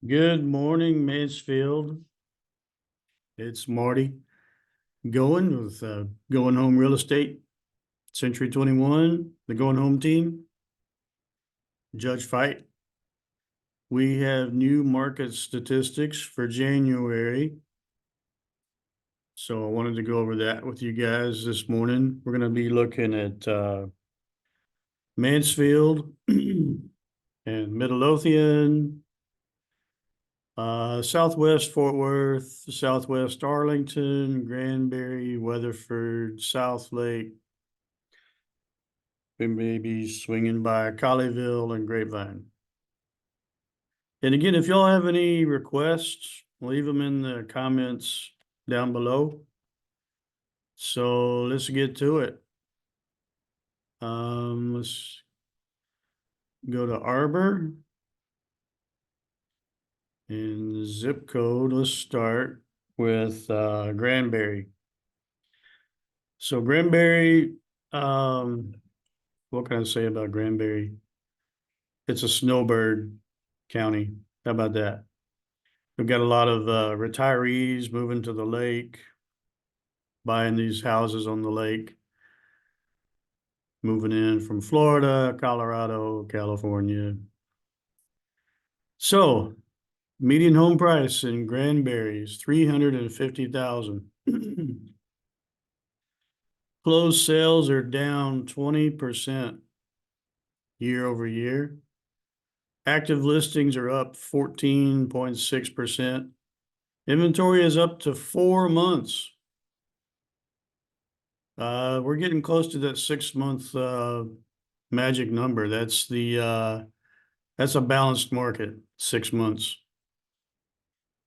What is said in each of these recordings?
Good morning, Mansfield. It's Marty going with Going Home Real Estate, Century 21, the Going Home team, Judge Fight. We have new market statistics for January. So I wanted to go over that with you guys this morning. We're going to be looking at Mansfield and Midlothian, Southwest Fort Worth, Southwest Arlington, Granbury, Weatherford, Southlake. We may be swinging by Colleyville and Grapevine. And again, if y'all have any requests, leave them in the comments down below. So let's get to it. Let's go to Arbor. And the zip code, let's start with Granbury. So Granbury, what can I say about Granbury? It's a snowbird county. How about that? We've got a lot of retirees moving to the lake, buying these houses on the lake, moving in from Florida, Colorado, California. So median home price in Granbury is $350,000. Closed sales are down 20% year over year. Active listings are up 14.6%. Inventory is up to 4 months. We're getting close to that 6-month magic number. That's a balanced market, 6 months.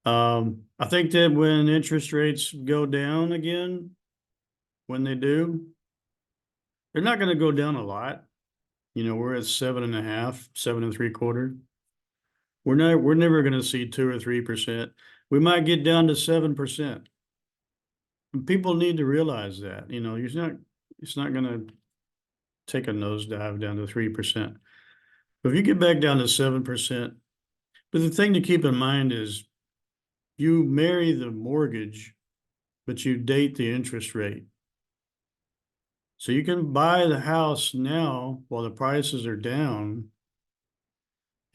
I think that when interest rates go down again, when they do, they're not going to go down a lot. You know, we're at 7.5, 7.75. We're never going to see 2 or 3%. We might get down to 7%. People need to realize that, you know, it's not going to take a nosedive down to 3%. But if you get back down to 7%, but the thing to keep in mind is you marry the mortgage, but you date the interest rate. So you can buy the house now while the prices are down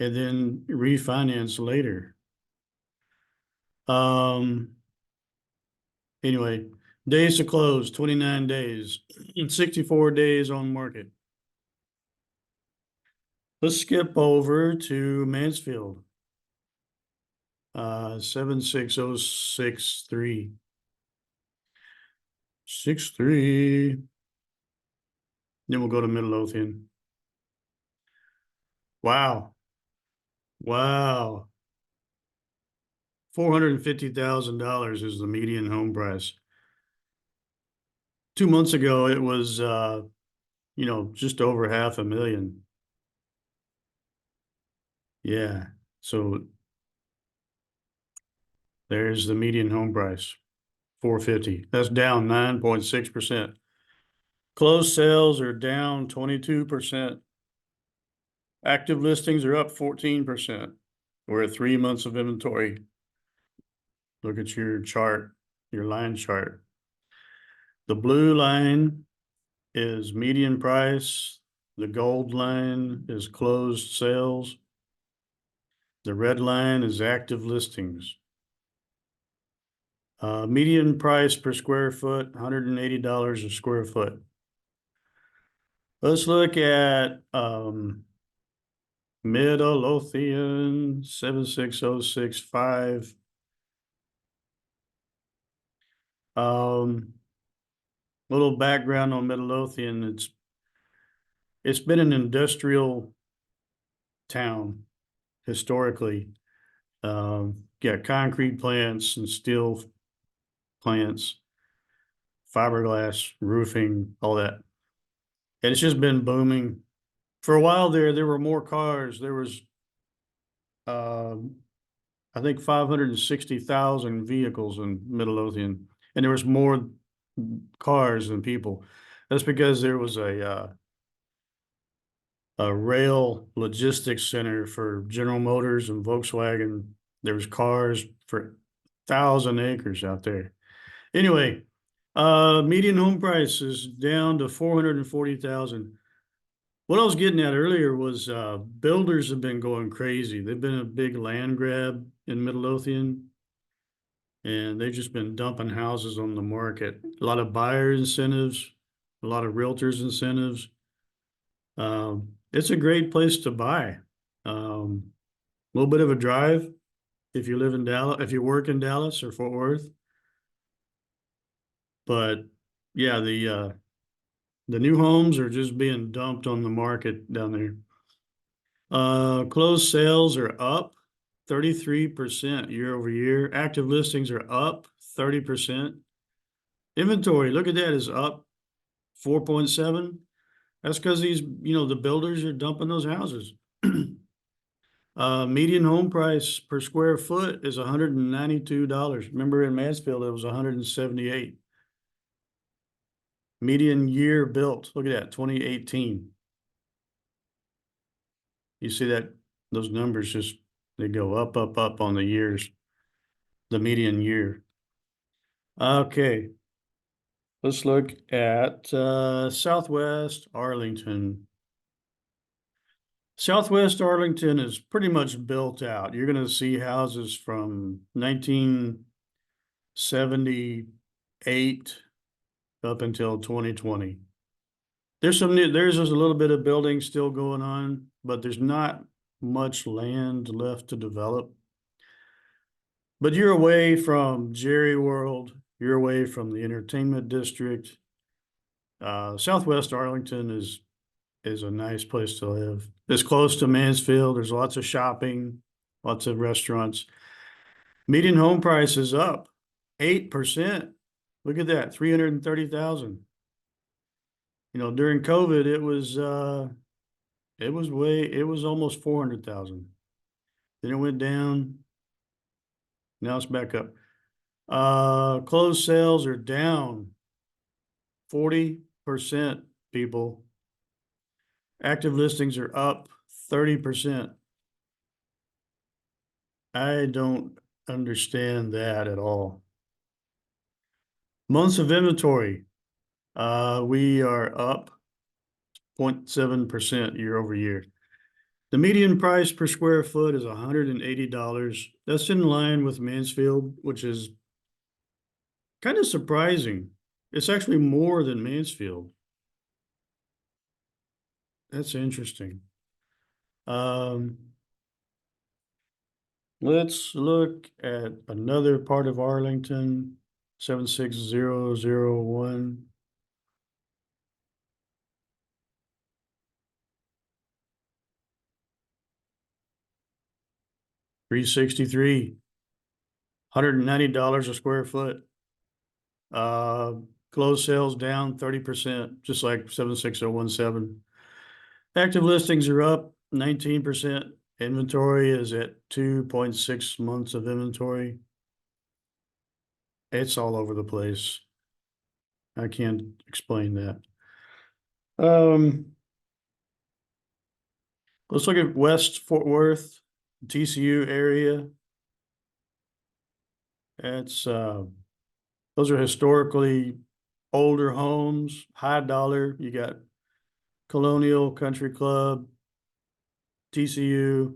and then refinance later. Anyway, days to close, 29 days, 64 days on market. Let's skip over to Mansfield. 76063. 63. Then we'll go to Midlothian. Wow. Wow. $450,000 is the median home price. 2 months ago, it was, just over $500,000. Yeah. So there's the median home price, 450. That's down 9.6%. Closed sales are down 22%. Active listings are up 14%. We're at 3 months of inventory. Look at your chart, your line chart. The blue line is median price. The gold line is closed sales. The red line is active listings. Median price per square foot, $180 a square foot. Let's look at Midlothian 76065. Little background on Midlothian. It's been an industrial town historically. Got concrete plants and steel plants, fiberglass roofing, all that. And it's just been booming. For a while there were more cars. There was, I think 560,000 vehicles in Midlothian, and there was more cars than people. That's because there was a rail logistics center for General Motors and Volkswagen There was cars for 1,000 acres out there. Anyway, median home price is down to 440,000. What I was getting at earlier was builders have been going crazy. They've been a big land grab in Midlothian, and they've just been dumping houses on the market. A lot of buyer incentives, a lot of realtors incentives. It's a great place to buy. A little bit of a drive if you live in Dallas, if you work in Dallas or Fort Worth. But yeah, the new homes are just being dumped on the market down there. Closed sales are up 33% year over year. Active listings are up 30%. Inventory, look at that, is up 4.7. That's because the builders are dumping those houses. Median home price per square foot is $192. Remember in Mansfield, it was 178. Median year built, look at that, 2018. You see that those numbers they go up, up, up on the years, the median year. Okay, let's look at Southwest Arlington. Southwest Arlington is pretty much built out. You're going to see houses from 1978 up until 2020. There's just a little bit of building still going on, but there's not much land left to develop. But you're away from Jerry World, you're away from the entertainment district. Southwest Arlington is a nice place to live. It's close to Mansfield. There's lots of shopping, lots of restaurants. Median home price is up 8%. Look at that, 330,000. During COVID, it was almost 400,000. Then it went down. Now it's back up. Closed sales are down 40%, people. Active listings are up 30%. I don't understand that at all. Months of inventory. We are up 0.7% year over year. The median price per square foot is $180. That's in line with Mansfield, which is kind of surprising. It's actually more than Mansfield. That's interesting. Let's look at another part of Arlington, 76001. $363, $190 a square foot. Closed sales down 30%, just like 76017. Active listings are up 19%. Inventory is at 2.6 months of inventory. It's all over the place. I can't explain that. Let's look at West Fort Worth, TCU area. It's those are historically older homes, high dollar. You got Colonial Country Club, TCU.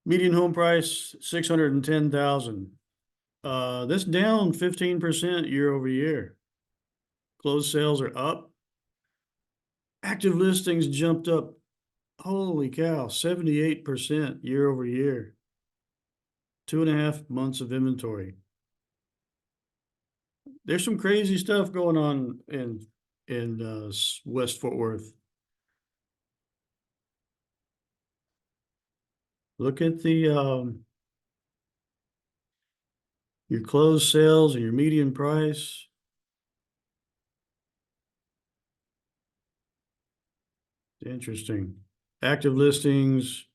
Median home price, 610,000. That's down 15% year over year. Closed sales are up. Active listings jumped up, holy cow, 78% year over year. 2.5 months of inventory. There's some crazy stuff going on in West Fort Worth. Look at your closed sales and your median price. Interesting. Active listings,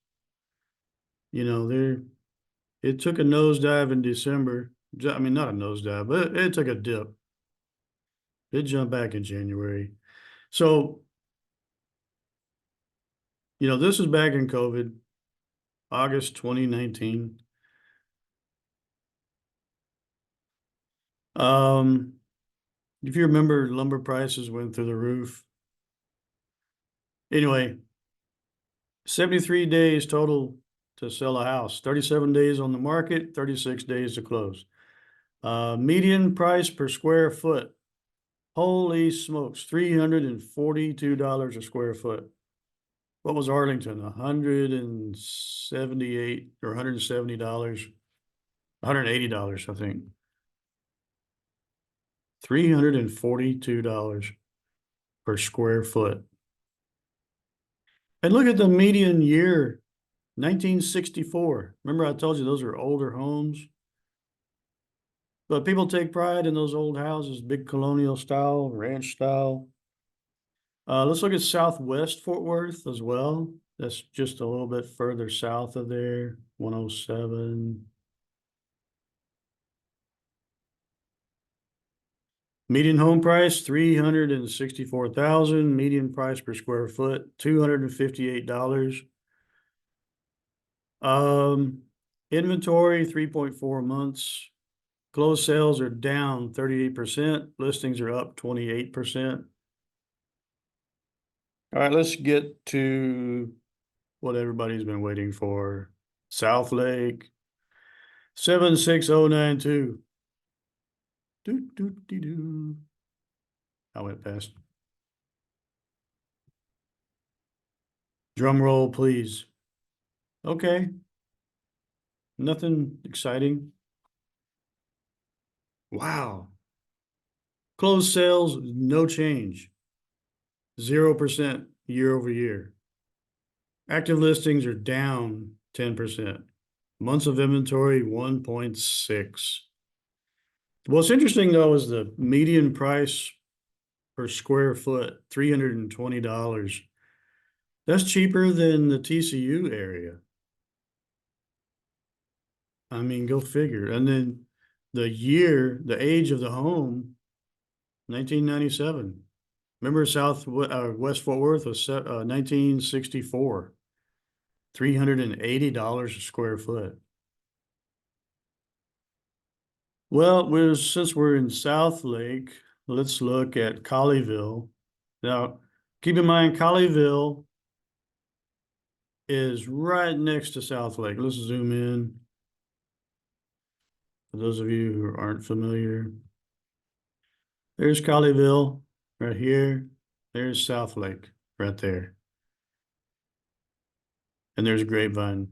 it took a nosedive in December. I mean, not a nosedive, but it took a dip. It jumped back in January. So, this is back in COVID. August 2019. Um, if you remember, lumber prices went through the roof. Anyway, 73 days total to sell a house, 37 days on the market, 36 days to close. Median price per square foot. Holy smokes, $342 a square foot. What was Arlington? 178 or $170, $180, I think. $342 per square foot. And look at the median year, 1964. Remember I told you those are older homes? But people take pride in those old houses, big colonial style, ranch style. Let's look at Southwest Fort Worth as well. That's just a little bit further south of there, 107. Median home price, 364,000. Median price per square foot, $258. Inventory, 3.4 months. Closed sales are down 38%. Listings are up 28%. All right, let's get to what everybody's been waiting for. Southlake, 76092. Do. I went past. Drum roll, please. Okay. Nothing exciting. Wow. Closed sales, no change. 0% year over year. Active listings are down 10%. Months of inventory, 1.6. What's interesting though is the median price per square foot, $320. That's cheaper than the TCU area. I mean, go figure. And then the age of the home, 1997. Remember West Fort Worth was 1964, $380 a square foot. Well, since we're in Southlake, let's look at Colleyville. Now, keep in mind, Colleyville is right next to Southlake. Let's zoom in. For those of you who aren't familiar, there's Colleyville right here. There's Southlake right there. And there's Grapevine.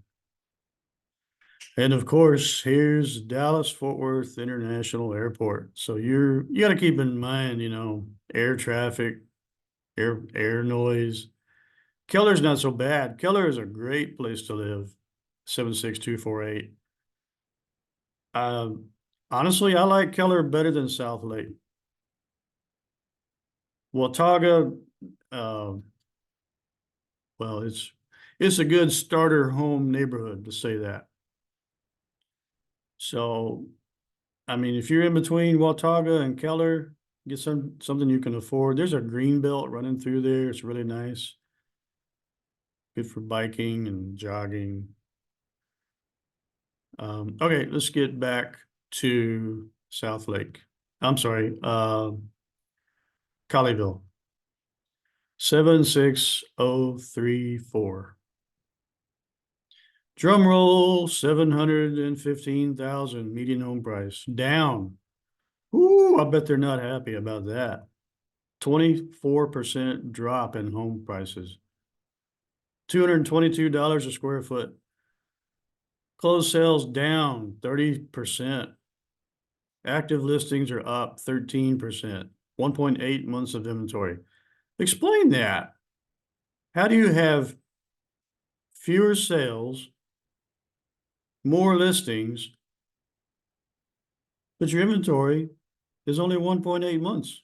And of course, here's Dallas-Fort Worth International Airport. So you got to keep in mind, air traffic, air noise. Keller's not so bad. Keller is a great place to live. 76248. Honestly, I like Keller better than Southlake. Watauga, well, it's a good starter home neighborhood, to say that. So, I mean, if you're in between Watauga and Keller, get something you can afford. There's a green belt running through there. It's really nice. Good for biking and jogging. Okay, let's get back to Southlake. I'm sorry, Colleyville. 76034. Drum roll, 715,000 median home price. Down. Ooh, I bet they're not happy about that. 24% drop in home prices. $222 a square foot. Closed sales down 30%. Active listings are up 13%. 1.8 months of inventory. Explain that. How do you have fewer sales, more listings, but your inventory is only 1.8 months?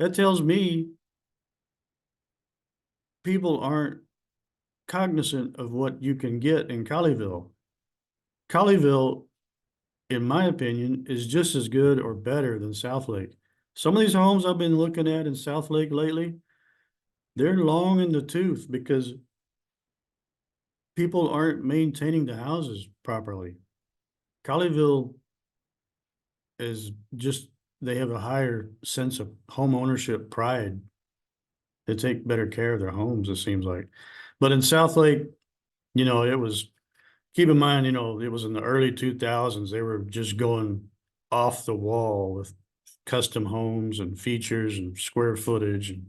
That tells me people aren't cognizant of what you can get in Colleyville. Colleyville, in my opinion, is just as good or better than Southlake. Some of these homes I've been looking at in Southlake lately, they're long in the tooth because people aren't maintaining the houses properly. Colleyville is just, they have a higher sense of home ownership pride. They take better care of their homes, it seems like. But in Southlake, it was, keep in mind, it was in the early 2000s. They were just going off the wall with custom homes and features and square footage and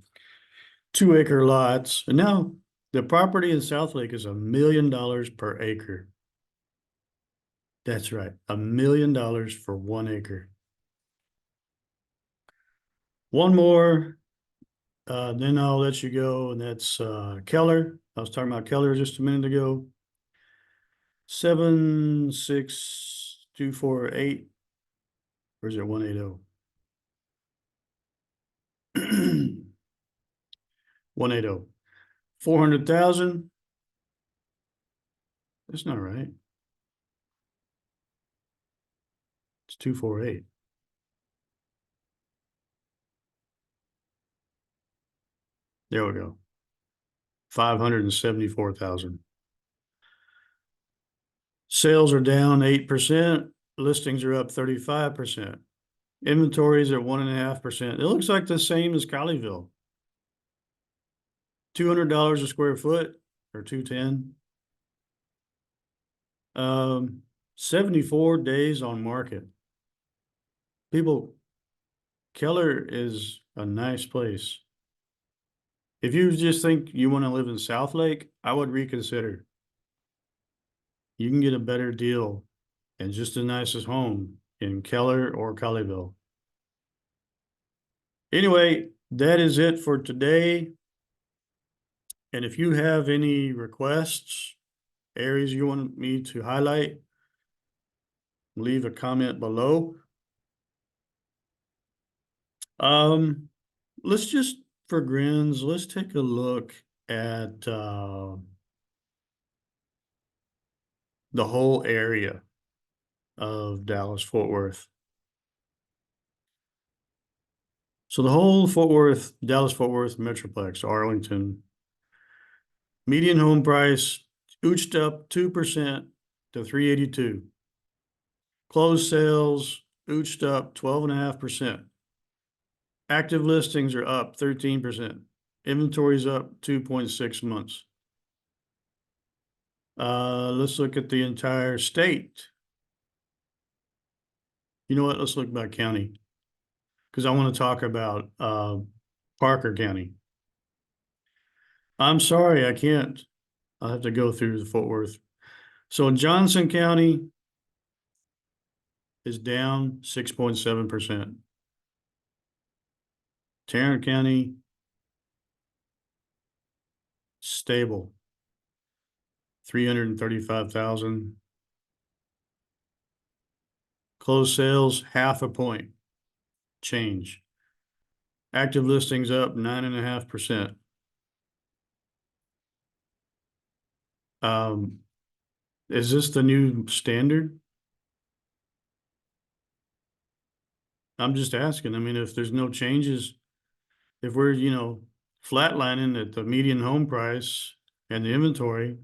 2-acre lots. And now the property in Southlake is $1 million per acre. That's right, $1 million for 1 acre. One more, then I'll let you go, and that's Keller. I was talking about Keller just a minute ago. 76248. Or is it 180? 180. 400,000. That's not right. It's 248. There we go. 574,000. Sales are down 8%. Listings are up 35%. Inventories at 1.5%. It looks like the same as Colleyville. $200 a square foot, or 210. 74 days on market. People, Keller is a nice place. If you just think you want to live in Southlake, I would reconsider. You can get a better deal and just as nice as home in Keller or Colleyville. Anyway, that is it for today. And if you have any requests, areas you want me to highlight, leave a comment below. Let's just, for grins, let's take a look at the whole area of Dallas-Fort Worth. So the whole Dallas-Fort Worth Metroplex, Arlington, median home price ooched up 2% to 382. Closed sales ooched up 12.5%. Active listings are up 13%. Inventory's up 2.6 months. Let's look at the entire state. You know what? Let's look by county, because I want to talk about Parker County. I'm sorry, I can't. I'll have to go through the Fort Worth. So Johnson County is down 6.7%. Tarrant County, stable, 335,000. Closed sales, 0.5 point change. Active listings up 9.5%. Is this the new standard? I'm just asking. I mean, if there's no changes, if we're, flatlining at the median home price and the inventory,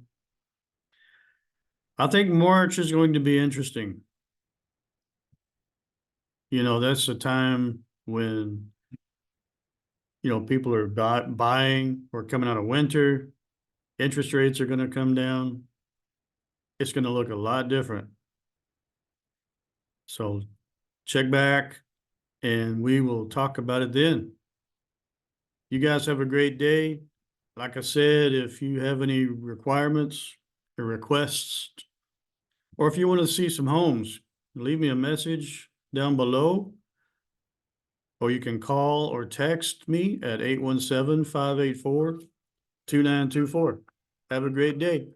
I think March is going to be interesting. That's the time when, people are buying or coming out of winter. Interest rates are going to come down. It's going to look a lot different. So check back and we will talk about it then. You guys have a great day. Like I said, if you have any requirements or requests, or if you want to see some homes, leave me a message down below, or you can call or text me at 817-584-2924. Have a great day.